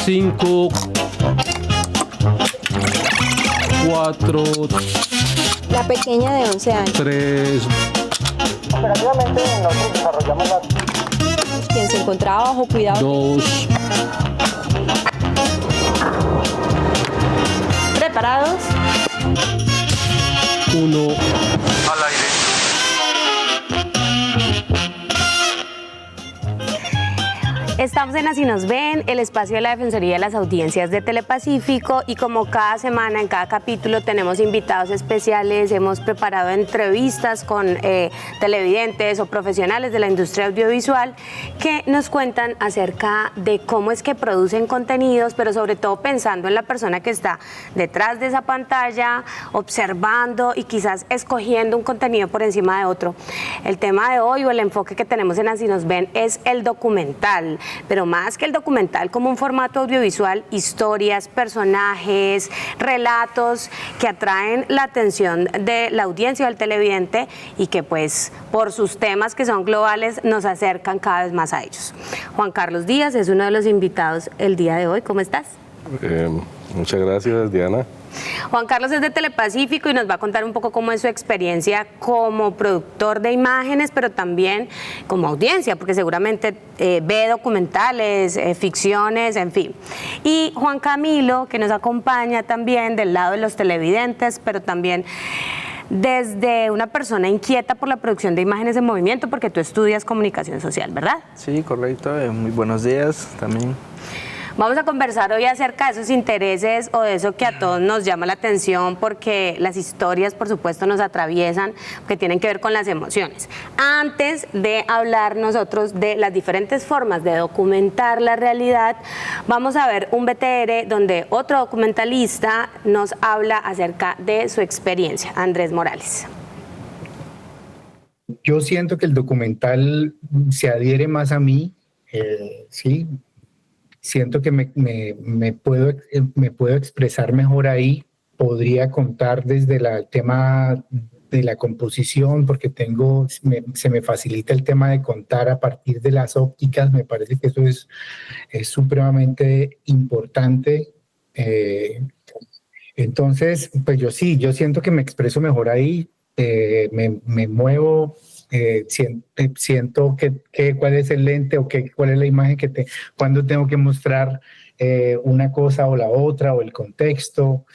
5, 4, La pequeña de 11 años. 3, Operativamente nosotros desarrollamos la... Quien se encontraba bajo cuidado. 2, ¿Preparados? 1. Al aire. Estamos en Así nos ven, el espacio de la Defensoría de las Audiencias de Telepacífico, y como cada semana, en cada capítulo, tenemos invitados especiales. Hemos preparado entrevistas con televidentes o profesionales de la industria audiovisual que nos cuentan acerca de cómo es que producen contenidos, pero sobre todo pensando en la persona que está detrás de esa pantalla, observando y quizás escogiendo un contenido por encima de otro. El tema de hoy, o el enfoque que tenemos en Así nos ven, es el documental. Pero más que el documental como un formato audiovisual, historias, personajes, relatos que atraen la atención de la audiencia o del televidente y que pues por sus temas que son globales nos acercan cada vez más a ellos. Juan Carlos Díaz es uno de los invitados el día de hoy. ¿Cómo estás? Muchas gracias, Diana. Juan Carlos es de Telepacífico y nos va a contar un poco cómo es su experiencia como productor de imágenes, pero también como audiencia, porque seguramente ve documentales, ficciones, en fin. Y Juan Camilo, que nos acompaña también del lado de los televidentes, pero también desde una persona inquieta por la producción de imágenes en movimiento, porque tú estudias comunicación social, ¿verdad? Sí, correcto. Muy buenos días también. Vamos a conversar hoy acerca de esos intereses o de eso que a todos nos llama la atención, porque las historias, por supuesto, nos atraviesan, que tienen que ver con las emociones. Antes de hablar nosotros de las diferentes formas de documentar la realidad, vamos a ver un BTR donde otro documentalista nos habla acerca de su experiencia, Andrés Morales. Yo siento que el documental se adhiere más a mí, sí. Siento que me puedo expresar mejor ahí. Podría contar desde el tema de la composición, porque se me facilita el tema de contar a partir de las ópticas. Me parece que eso es supremamente importante. Entonces, pues yo siento que me expreso mejor ahí, me muevo. Siento cuál es el lente o cuál es la imagen cuándo tengo que mostrar una cosa o la otra, o el contexto,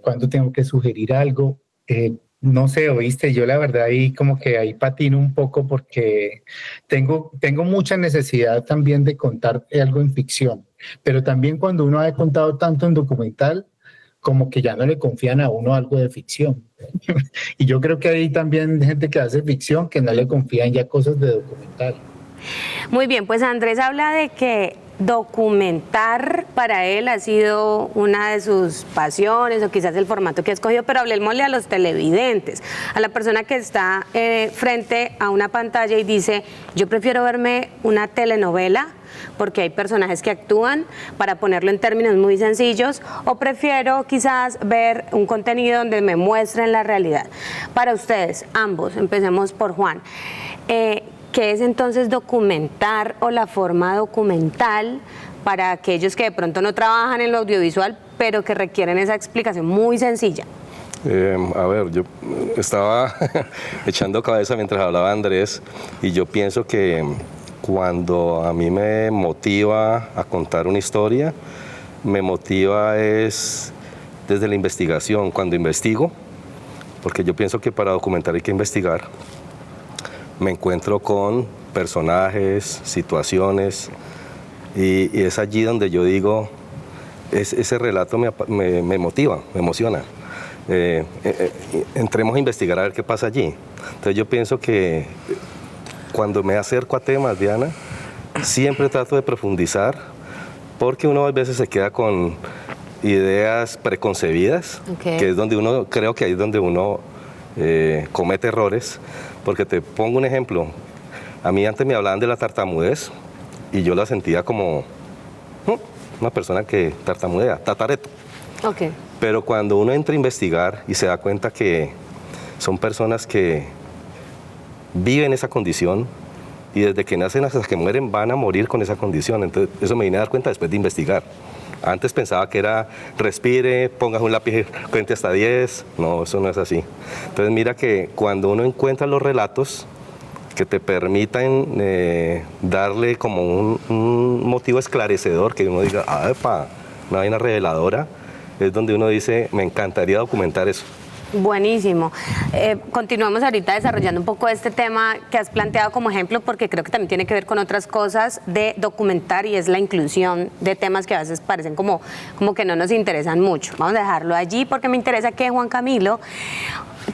cuándo tengo que sugerir algo. No sé, oíste, yo la verdad ahí como que ahí patino un poco, porque tengo mucha necesidad también de contar algo en ficción, pero también cuando uno ha contado tanto en documental, como que ya no le confían a uno algo de ficción. Y yo creo que hay también gente que hace ficción que no le confían ya cosas de documental. Muy bien, pues Andrés habla de que documentar para él ha sido una de sus pasiones, o quizás el formato que ha escogido, pero hablemosle a los televidentes, a la persona que está frente a una pantalla y dice: yo prefiero verme una telenovela porque hay personajes que actúan, para ponerlo en términos muy sencillos, o prefiero quizás ver un contenido donde me muestren la realidad. Para ustedes, ambos, empecemos por Juan, ¿qué es entonces documentar, o la forma documental para aquellos que de pronto no trabajan en lo audiovisual, pero que requieren esa explicación muy sencilla? A ver, yo estaba echando cabeza mientras hablaba Andrés, y yo pienso que cuando a mí me motiva a contar una historia, me motiva es desde la investigación, cuando investigo, porque yo pienso que para documentar hay que investigar. Me encuentro con personajes, situaciones, y es allí donde yo digo, ese relato me motiva, me emociona. Entremos a investigar a ver qué pasa allí. Entonces yo pienso que cuando me acerco a temas, Diana, siempre trato de profundizar, porque uno a veces se queda con ideas preconcebidas, que es donde creo que ahí es donde uno comete errores. Porque te pongo un ejemplo, a mí antes me hablaban de la tartamudez y yo la sentía como una persona que tartamudea, tatareto. Okay. Pero cuando uno entra a investigar y se da cuenta que son personas que viven esa condición y desde que nacen hasta que mueren van a morir con esa condición. Entonces eso me vine a dar cuenta después de investigar. Antes pensaba que era respire, pongas un lápiz, cuente hasta 10. No, eso no es así. Entonces mira que cuando uno encuentra los relatos que te permitan darle como un motivo esclarecedor, que uno diga, una vaina reveladora, es donde uno dice, me encantaría documentar eso. Buenísimo. Continuamos ahorita desarrollando un poco este tema que has planteado como ejemplo, porque creo que también tiene que ver con otras cosas de documentar, y es la inclusión de temas que a veces parecen como que no nos interesan mucho. Vamos a dejarlo allí porque me interesa que Juan Camilo,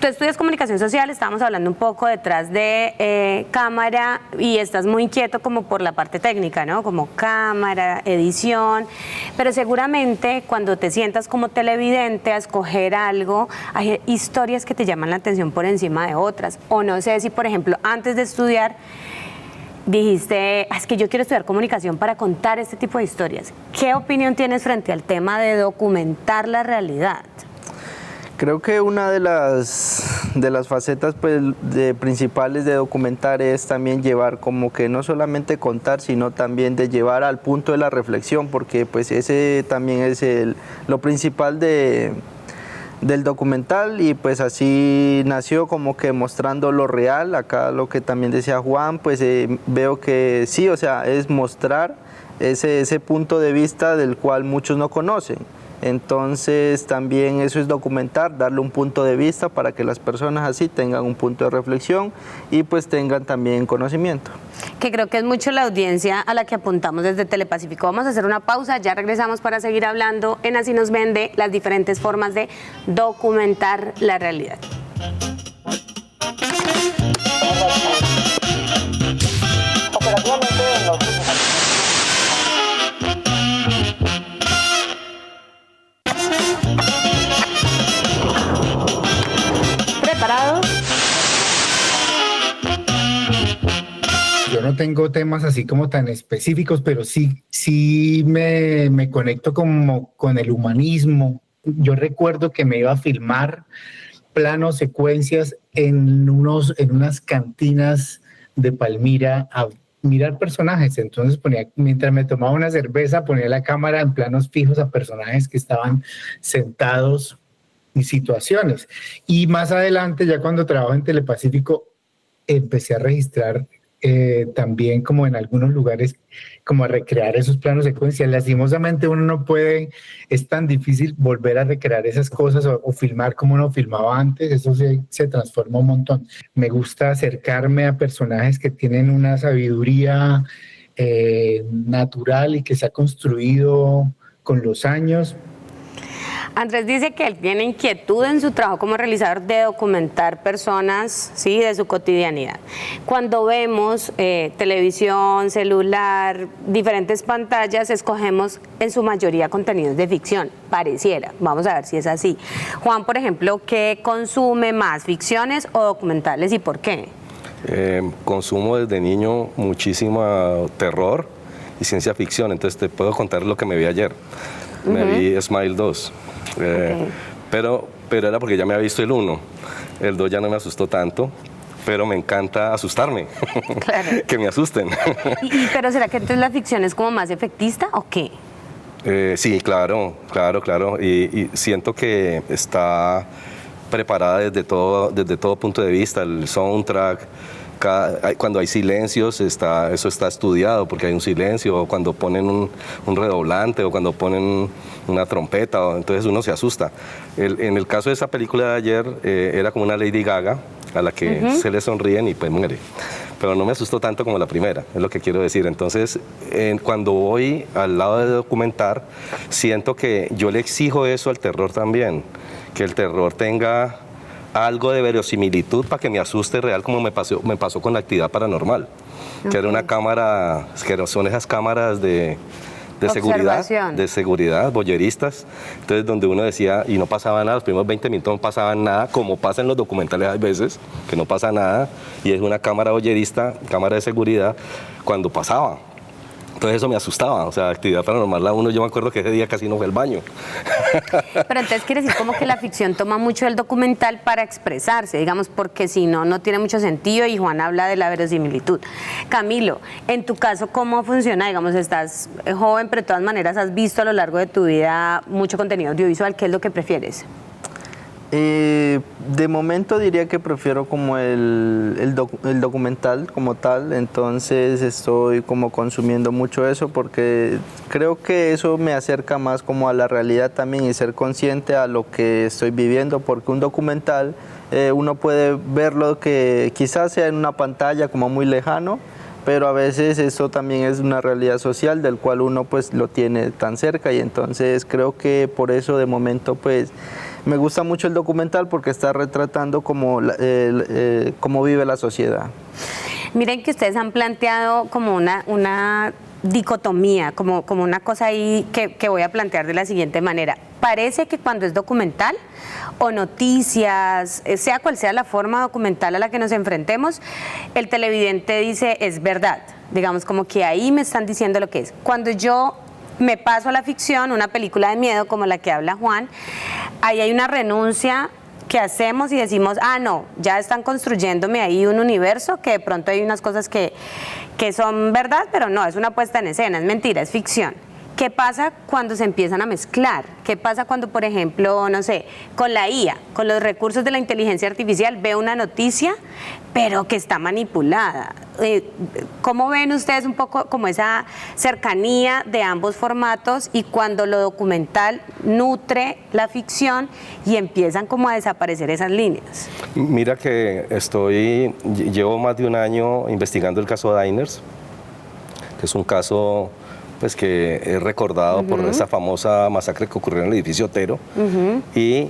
tú estudias comunicación social, estábamos hablando un poco detrás de cámara y estás muy inquieto como por la parte técnica, ¿no? Como cámara, edición, pero seguramente cuando te sientas como televidente a escoger algo, hay historias que te llaman la atención por encima de otras. O no sé si, por ejemplo, antes de estudiar dijiste, es que yo quiero estudiar comunicación para contar este tipo de historias. ¿Qué opinión tienes frente al tema de documentar la realidad? Creo que una de las facetas pues, principales de documentar es también llevar como que no solamente contar, sino también de llevar al punto de la reflexión, porque pues ese también es lo principal del documental, y pues así nació como que mostrando lo real. Acá lo que también decía Juan, pues veo que sí, o sea, es mostrar ese punto de vista del cual muchos no conocen. Entonces también eso es documentar, darle un punto de vista para que las personas así tengan un punto de reflexión y pues tengan también conocimiento. Que creo que es mucho la audiencia a la que apuntamos desde Telepacífico. Vamos a hacer una pausa, ya regresamos para seguir hablando en Así nos ven de las diferentes formas de documentar la realidad. Operativamente en los ¿Preparados? Yo no tengo temas así como tan específicos, pero sí me conecto como con el humanismo. Yo recuerdo que me iba a filmar planos, secuencias en unas cantinas de Palmira a mirar personajes. Entonces mientras me tomaba una cerveza, ponía la cámara en planos fijos a personajes que estaban sentados y situaciones. Y más adelante, ya cuando trabajo en Telepacífico, empecé a registrar también como en algunos lugares, como a recrear esos planos secuencias. Lastimosamente uno no puede, es tan difícil volver a recrear esas cosas o filmar como uno filmaba antes, eso se transforma un montón. Me gusta acercarme a personajes que tienen una sabiduría natural y que se ha construido con los años. Andrés dice que él tiene inquietud en su trabajo como realizador de documentar personas, ¿sí?, de su cotidianidad. Cuando vemos televisión, celular, diferentes pantallas, escogemos en su mayoría contenidos de ficción, pareciera. Vamos a ver si es así. Juan, por ejemplo, ¿qué consume más, ficciones o documentales y por qué? Consumo desde niño muchísimo terror y ciencia ficción, entonces te puedo contar lo que me vi ayer. Me vi Smile 2. Okay. Pero era porque ya me había visto el 1. El 2 ya no me asustó tanto, pero me encanta asustarme. Claro. Que me asusten. ¿Pero será que entonces la ficción es como más efectista o qué? Sí, claro. Y siento que está preparada desde todo punto de vista, el soundtrack. Cuando hay silencios, eso está estudiado porque hay un silencio, o cuando ponen un redoblante, o cuando ponen una trompeta, entonces uno se asusta. En el caso de esa película de ayer, era como una Lady Gaga a la que se le sonríen y pues muere. Pero no me asustó tanto como la primera, es lo que quiero decir. Entonces, cuando voy al lado de documentar, siento que yo le exijo eso al terror también, que el terror tenga algo de verosimilitud para que me asuste real, como me pasó con la Actividad Paranormal, que era una cámara, que son esas cámaras de seguridad, voyeristas, entonces donde uno decía, y no pasaba nada, los primeros 20 minutos no pasaba nada, como pasa en los documentales a veces, que no pasa nada, y es una cámara voyerista, cámara de seguridad, cuando pasaba. Entonces eso me asustaba, o sea, actividad paranormal la uno, yo me acuerdo que ese día casi no fue al baño. Pero entonces quiere decir como que la ficción toma mucho del documental para expresarse, digamos, porque si no, no tiene mucho sentido, y Juan habla de la verosimilitud. Camilo, en tu caso, ¿cómo funciona? Digamos, estás joven, pero de todas maneras has visto a lo largo de tu vida mucho contenido audiovisual. ¿Qué es lo que prefieres? De momento diría que prefiero como el documental como tal, entonces estoy como consumiendo mucho eso porque creo que eso me acerca más como a la realidad también y ser consciente a lo que estoy viviendo, porque un documental uno puede verlo que quizás sea en una pantalla como muy lejano, pero a veces eso también es una realidad social del cual uno pues lo tiene tan cerca, y entonces creo que por eso de momento pues me gusta mucho el documental porque está retratando cómo vive la sociedad. Miren que ustedes han planteado como una dicotomía, como una cosa ahí que voy a plantear de la siguiente manera. Parece que cuando es documental o noticias, sea cual sea la forma documental a la que nos enfrentemos, el televidente dice es verdad, digamos como que ahí me están diciendo lo que es. Cuando yo me paso a la ficción, una película de miedo como la que habla Juan, ahí hay una renuncia que hacemos y decimos, ah, no, ya están construyéndome ahí un universo que de pronto hay unas cosas que son verdad, pero no, es una puesta en escena, es mentira, es ficción. ¿Qué pasa cuando se empiezan a mezclar? ¿Qué pasa cuando, por ejemplo, no sé, con la IA, con los recursos de la inteligencia artificial, veo una noticia, pero que está manipulada? ¿Cómo ven ustedes un poco como esa cercanía de ambos formatos y cuando lo documental nutre la ficción y empiezan como a desaparecer esas líneas? Mira que llevo más de un año investigando el caso Diners, que es un caso pues que es recordado por esa famosa masacre que ocurrió en el edificio Otero, y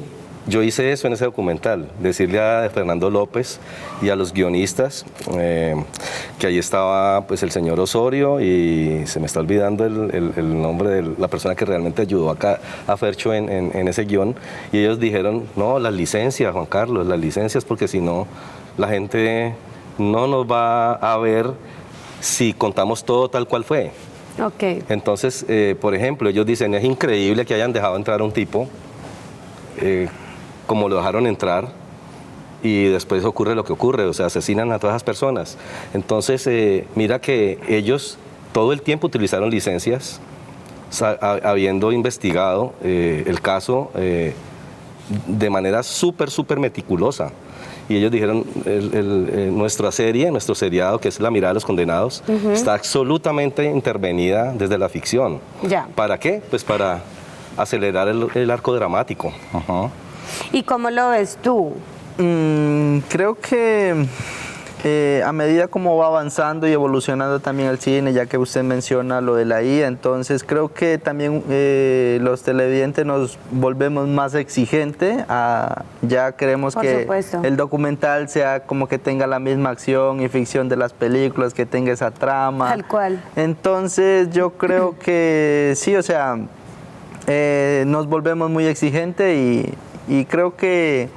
yo hice eso en ese documental, decirle a Fernando López y a los guionistas que ahí estaba pues el señor Osorio, y se me está olvidando el nombre de la persona que realmente ayudó acá a Fercho en ese guión, y ellos dijeron, no, las licencias, Juan Carlos, las licencias, porque si no, la gente no nos va a ver si contamos todo tal cual fue. Okay. Entonces, por ejemplo, ellos dicen, es increíble que hayan dejado entrar a un tipo como lo dejaron entrar, y después ocurre lo que ocurre, o sea, asesinan a todas esas personas. Entonces, mira que ellos todo el tiempo utilizaron licencias, habiendo investigado el caso de manera súper meticulosa. Y ellos dijeron, nuestra serie, nuestro seriado, que es La Mirada de los Condenados, está absolutamente intervenida desde la ficción. Ya. ¿Para qué? Pues para acelerar el arco dramático. ¿Y cómo lo ves tú? Creo que a medida como va avanzando y evolucionando también el cine, ya que usted menciona lo de la IA, entonces creo que también los televidentes nos volvemos más exigentes, ya queremos que el documental sea como que tenga la misma acción y ficción de las películas, que tenga esa trama. Tal cual. Entonces yo creo que sí, o sea, nos volvemos muy exigentes y creo que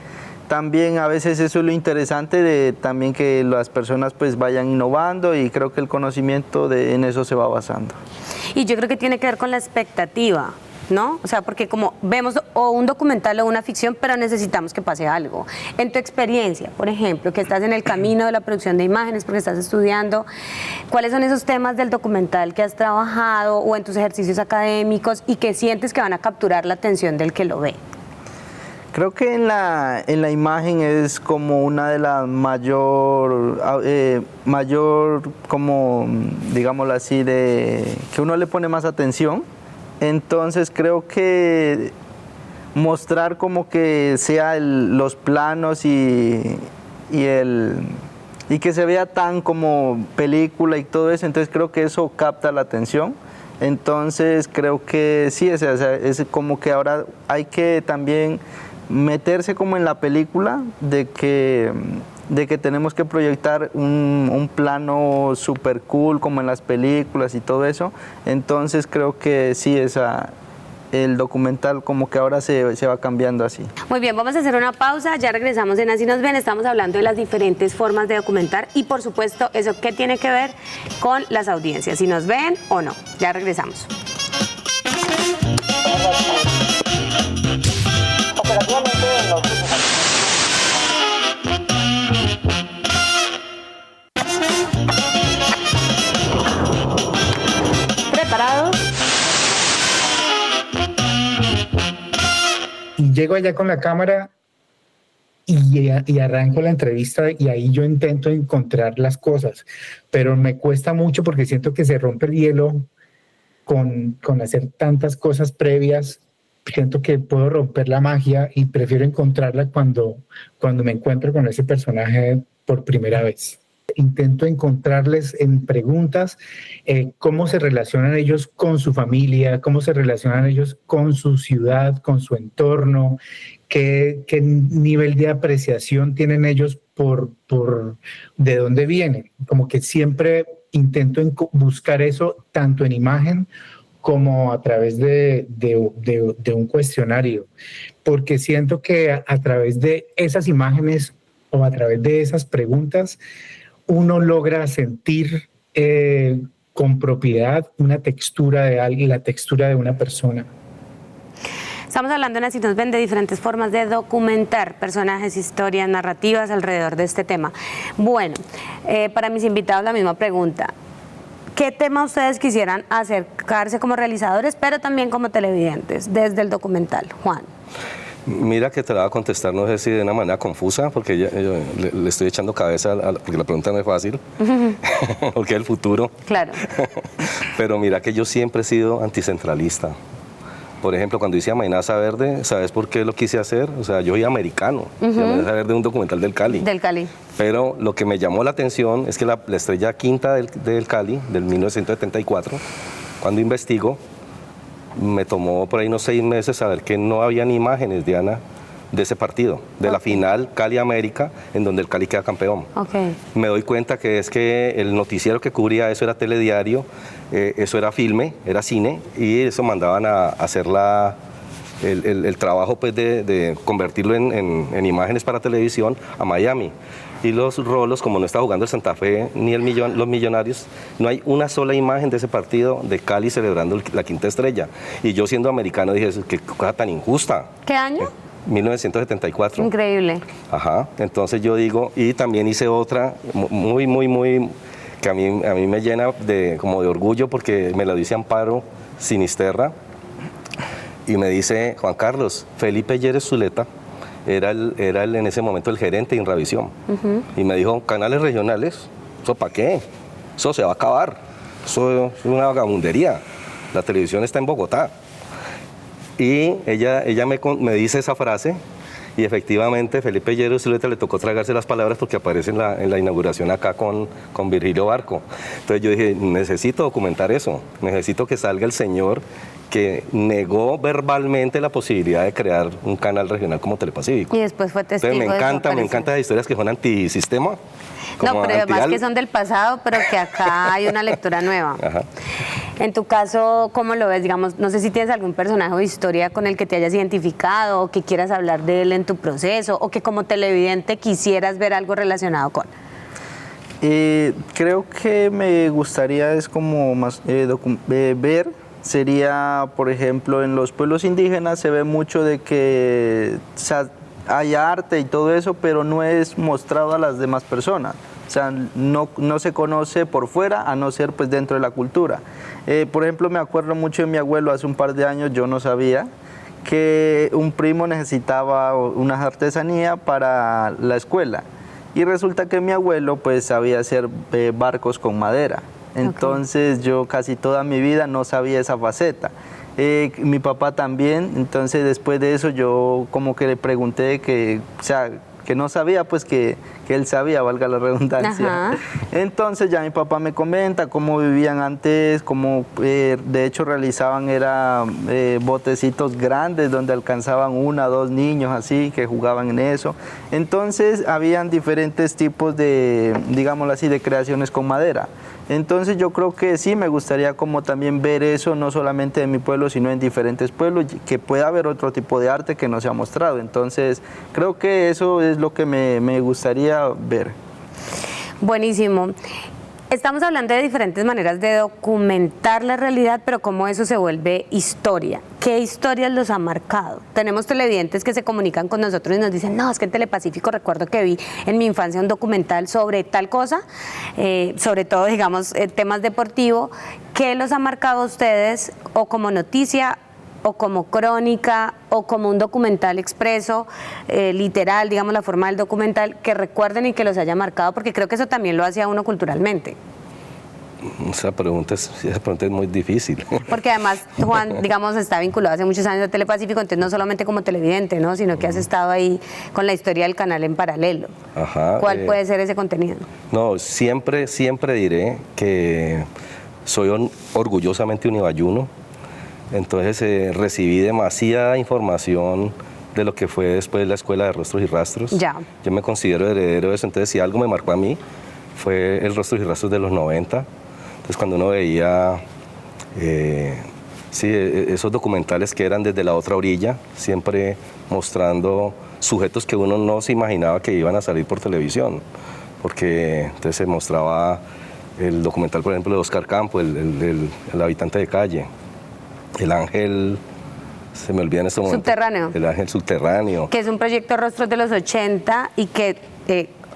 también a veces eso es lo interesante de también que las personas pues vayan innovando, y creo que el conocimiento en eso se va basando. Y yo creo que tiene que ver con la expectativa, ¿no? O sea, porque como vemos o un documental o una ficción, pero necesitamos que pase algo. En tu experiencia, por ejemplo, que estás en el camino de la producción de imágenes porque estás estudiando, ¿cuáles son esos temas del documental que has trabajado o en tus ejercicios académicos y que sientes que van a capturar la atención del que lo ve? Creo que en la imagen es como una de las mayor como, digámoslo así, de que uno le pone más atención. Entonces creo que mostrar como que sea los planos y que se vea tan como película y todo eso, entonces creo que eso capta la atención. Entonces creo que sí, es como que ahora hay que también meterse como en la película de que tenemos que proyectar un plano super cool como en las películas y todo eso. Entonces creo que sí, el documental como que ahora se va cambiando así. Muy bien, vamos a hacer una pausa, ya regresamos en Así nos ven, estamos hablando de las diferentes formas de documentar y por supuesto eso qué tiene que ver con las audiencias, si nos ven o no. Ya regresamos. Operativamente en los últimos años. ¿Preparados? Y llego allá con la cámara y arranco la entrevista y ahí yo intento encontrar las cosas, pero me cuesta mucho porque siento que se rompe el hielo con hacer tantas cosas previas. Siento que puedo romper la magia y prefiero encontrarla cuando me encuentro con ese personaje por primera vez. Intento encontrarles en preguntas cómo se relacionan ellos con su familia, cómo se relacionan ellos con su ciudad, con su entorno, qué nivel de apreciación tienen ellos por de dónde vienen. Como que siempre intento buscar eso tanto en imagen como a través de un cuestionario, porque siento que a través de esas imágenes o a través de esas preguntas uno logra sentir con propiedad una textura de alguien, la textura de una persona. Estamos hablando en Así nos ven de diferentes formas de documentar personajes, historias, narrativas alrededor de este tema. Bueno, para mis invitados la misma pregunta. ¿Qué tema ustedes quisieran acercarse como realizadores, pero también como televidentes, desde el documental? Juan. Mira que te la voy a contestar, no sé si de una manera confusa, porque yo le estoy echando cabeza, porque la pregunta no es fácil, porque es el futuro. Claro. Pero mira que yo siempre he sido anticentralista. Por ejemplo, cuando hice Amenaza Verde, ¿sabes por qué lo quise hacer? O sea, yo soy americano. Amenaza Verde es un documental del Cali. Del Cali. Pero lo que me llamó la atención es que la estrella quinta del Cali, del 1974, cuando investigo, me tomó por ahí unos 6 meses saber que no habían imágenes, Diana, de ese partido, de la final Cali-América, en donde el Cali queda campeón. Me doy cuenta que es que el noticiero que cubría eso era Telediario, eso era filme, era cine, y eso mandaban a hacer el trabajo pues, de convertirlo en imágenes para televisión a Miami. Y los rolos, como no está jugando el Santa Fe ni los Millonarios, no hay una sola imagen de ese partido de Cali celebrando la quinta estrella. Y yo siendo americano dije, qué cosa tan injusta. ¿Qué año? 1974. Increíble. Ajá, entonces yo digo, y también hice otra muy, que a mí me llena como de orgullo porque me la dice Amparo Sinisterra y me dice, Juan Carlos, Felipe Yérez Zuleta era en ese momento el gerente de Inravisión. Y me dijo, canales regionales, ¿eso para qué? Eso se va a acabar, eso es una vagabundería, la televisión está en Bogotá. Y ella me dice esa frase y efectivamente Felipe Yérez Zuleta le tocó tragarse las palabras porque aparece en la inauguración acá con Virgilio Barco. Entonces yo dije, necesito documentar eso, necesito que salga el señor que negó verbalmente la posibilidad de crear un canal regional como Telepacífico. Y después fue testigo. Entonces me encantan las historias que son antisistema. No, pero además que son del pasado, pero que acá hay una lectura nueva. Ajá. En tu caso, ¿cómo lo ves? Digamos, no sé si tienes algún personaje o historia con el que te hayas identificado o que quieras hablar de él en tu proceso o que como televidente quisieras ver algo relacionado con. Creo que me gustaría es como más ver, sería, por ejemplo, en los pueblos indígenas se ve mucho de que hay arte y todo eso, pero no es mostrado a las demás personas. O sea, no se conoce por fuera, a no ser pues dentro de la cultura. Por ejemplo, me acuerdo mucho de mi abuelo, hace un par de años yo no sabía que un primo necesitaba una artesanía para la escuela. Y resulta que mi abuelo pues sabía hacer barcos con madera. Entonces yo casi toda mi vida no sabía esa faceta. Mi papá también, entonces después de eso yo como que le pregunté que, o sea, que no sabía pues que que él sabía, valga la redundancia. Ajá. Entonces ya mi papá me comenta cómo vivían antes, cómo de hecho realizaban botecitos grandes donde alcanzaban 1 o 2 niños así que jugaban en eso. Entonces habían diferentes tipos de, digámoslo así, de creaciones con madera. Entonces yo creo que sí me gustaría como también ver eso, no solamente en mi pueblo, sino en diferentes pueblos, que pueda haber otro tipo de arte que no se ha mostrado. Entonces creo que eso es lo que me gustaría ver. Buenísimo. Estamos hablando de diferentes maneras de documentar la realidad, pero cómo eso se vuelve historia. ¿Qué historias los ha marcado? Tenemos televidentes que se comunican con nosotros y nos dicen, no, es que en Telepacífico recuerdo que vi en mi infancia un documental sobre tal cosa, sobre todo, digamos, temas deportivos. ¿Qué los ha marcado a ustedes o como noticia o como crónica o como un documental expreso, literal, digamos la forma del documental, que recuerden y que los haya marcado? Porque creo que eso también lo hace a uno culturalmente. Esa pregunta es muy difícil. Porque además Juan, digamos, está vinculado hace muchos años a Telepacífico, entonces no solamente como televidente, ¿no? Sino que has estado ahí con la historia del canal en paralelo. Ajá, ¿Cuál puede ser ese contenido? No, siempre diré que soy orgullosamente unibayuno. Entonces recibí demasiada información de lo que fue después la Escuela de Rostros y Rastros. Ya. Yo me considero heredero de eso, entonces si algo me marcó a mí fue el Rostros y Rastros de los 90. Entonces cuando uno veía esos documentales que eran desde la otra orilla, siempre mostrando sujetos que uno no se imaginaba que iban a salir por televisión, porque entonces se mostraba el documental, por ejemplo, de Oscar Campo, el habitante de calle. El ángel, se me olvida en este momento. Subterráneo. El ángel subterráneo. Que es un proyecto Rostros de los 80 y que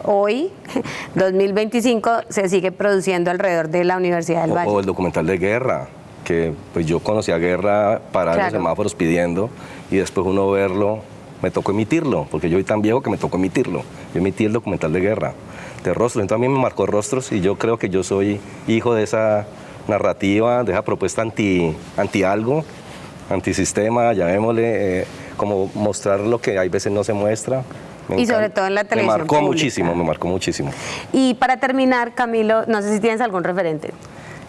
hoy, 2025, se sigue produciendo alrededor de la Universidad del Valle. O el documental de Guerra, que pues yo conocí a Guerra parar en los semáforos pidiendo y después uno verlo, me tocó emitirlo, porque yo soy tan viejo que me tocó emitirlo. Yo emití el documental de Guerra, de Rostros. Entonces a mí me marcó Rostros y yo creo que yo soy hijo de esa narrativa, de esa propuesta anti algo, antisistema, llamémosle, como mostrar lo que hay veces no se muestra. Y sobre todo en la televisión me marcó pública. muchísimo, me marcó muchísimo. Y para terminar, Camilo, no sé si tienes algún referente.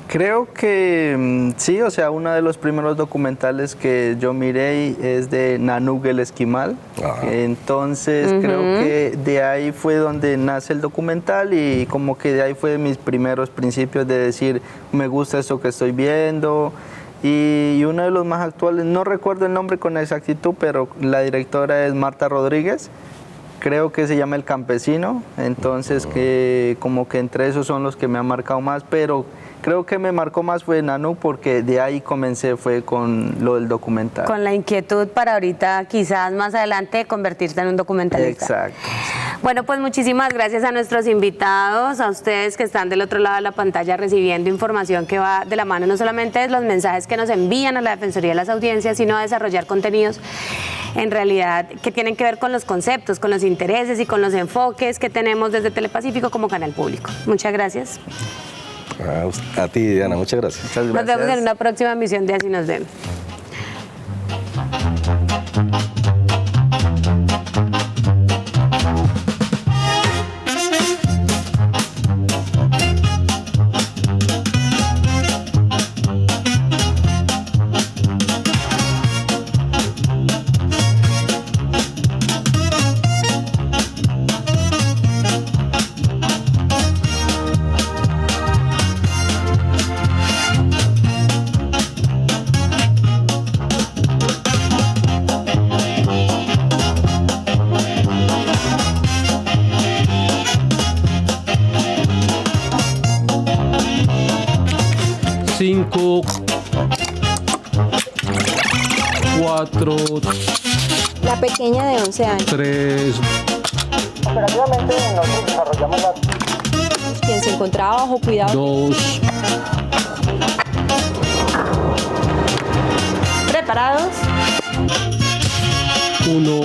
Creo que sí, o sea, uno de los primeros documentales que yo miré es de Nanook el Esquimal. Ajá. Entonces creo que de ahí fue donde nace el documental y como que de ahí fue mis primeros principios de decir, me gusta esto que estoy viendo. Y uno de los más actuales, no recuerdo el nombre con exactitud, pero la directora es Marta Rodríguez. Creo que se llama El Campesino. Entonces que como que entre esos son los que me han marcado más, pero creo que me marcó más fue Nanook porque de ahí comencé, fue con lo del documental. Con la inquietud para ahorita, quizás más adelante, convertirte en un documentalista. Exacto. Bueno, pues muchísimas gracias a nuestros invitados, a ustedes que están del otro lado de la pantalla recibiendo información que va de la mano no solamente de los mensajes que nos envían a la Defensoría de las Audiencias, sino a desarrollar contenidos en realidad que tienen que ver con los conceptos, con los intereses y con los enfoques que tenemos desde Telepacífico como canal público. Muchas gracias. A ti, Diana, muchas gracias. Muchas Nos gracias. vemos en una próxima emisión de Así nos vemos. Cinco, 4, La pequeña de 11 años, 3, Operativamente nosotros desarrollamos la quien se encontraba bajo cuidado. 2, ¿Preparados? 1.